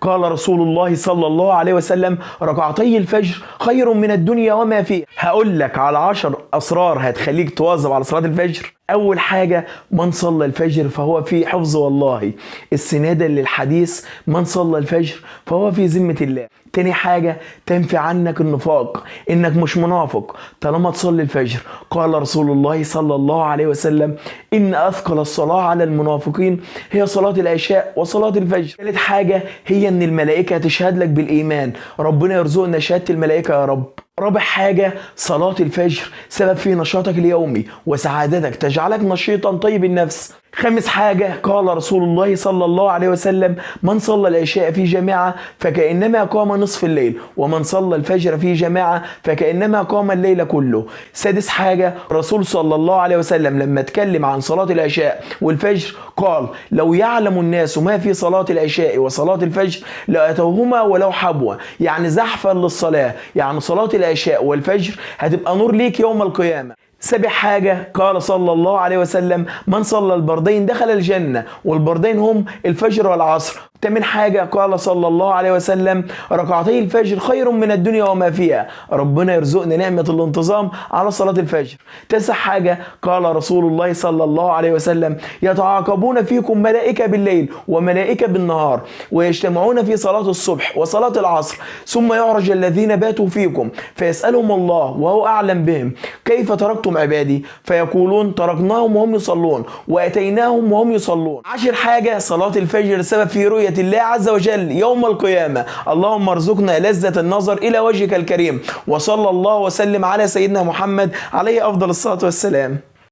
قال رسول الله صلى الله عليه وسلم: ركعتي الفجر خير من الدنيا وما فيها. هقول لك على 10 أسرار هتخليك تواظب على صلاة الفجر. أول حاجة: من صلى الفجر فهو في حفظ والله، استنادا للحديث من صلى الفجر فهو في ذمة الله. تاني حاجة: تنفي عنك النفاق، إنك مش منافق طالما تصلي الفجر. قال رسول الله صلى الله عليه وسلم: إن أثقل الصلاة على المنافقين هي صلاة العشاء وصلاة الفجر. ثالث حاجة هي إن الملائكة تشهد لك بالإيمان، ربنا يرزقنا شهادة الملائكة يا رب. رابع حاجة: صلاة الفجر سبب في نشاطك اليومي وسعادتك، تجعلك نشيطا طيب النفس. خامس حاجة: قال رسول الله صلى الله عليه وسلم: من صلى العشاء في جماعة فكأنما قام نصف الليل، ومن صلى الفجر في جماعة فكأنما قام الليل كله. سادس حاجة: الرسول صلى الله عليه وسلم لما اتكلم عن صلاة العشاء والفجر قال: لو يعلم الناس ما في صلاة العشاء وصلاة الفجر لأتوهما ولو حبوا، يعني زحفا للصلاة، يعني صلاة العشاء والفجر هتبقى نور ليك يوم القيامة. سابع حاجة: قال صلى الله عليه وسلم: من صلى البردين دخل الجنة، والبردين هم الفجر والعصر. تامن حاجة: قال صلى الله عليه وسلم: ركعتي الفجر خير من الدنيا وما فيها. ربنا يرزقنا نعمة الانتظام على صلاة الفجر. تاسع حاجة: قال رسول الله صلى الله عليه وسلم: يتعاقبون فيكم ملائكة بالليل وملائكة بالنهار، ويجتمعون في صلاة الصبح وصلاة العصر، ثم يعرج الذين باتوا فيكم فيسألهم الله وهو أعلم بهم: كيف تركتم عبادي؟ فيقولون: تركناهم وهم يصلون وأتيناهم وهم يصلون. 10 حاجة: صلاة الفجر سبب في رؤية الله عز وجل يوم القيامة. اللهم ارزقنا لذة النظر إلى وجهك الكريم. وصلى الله وسلم على سيدنا محمد عليه أفضل الصلاة والسلام.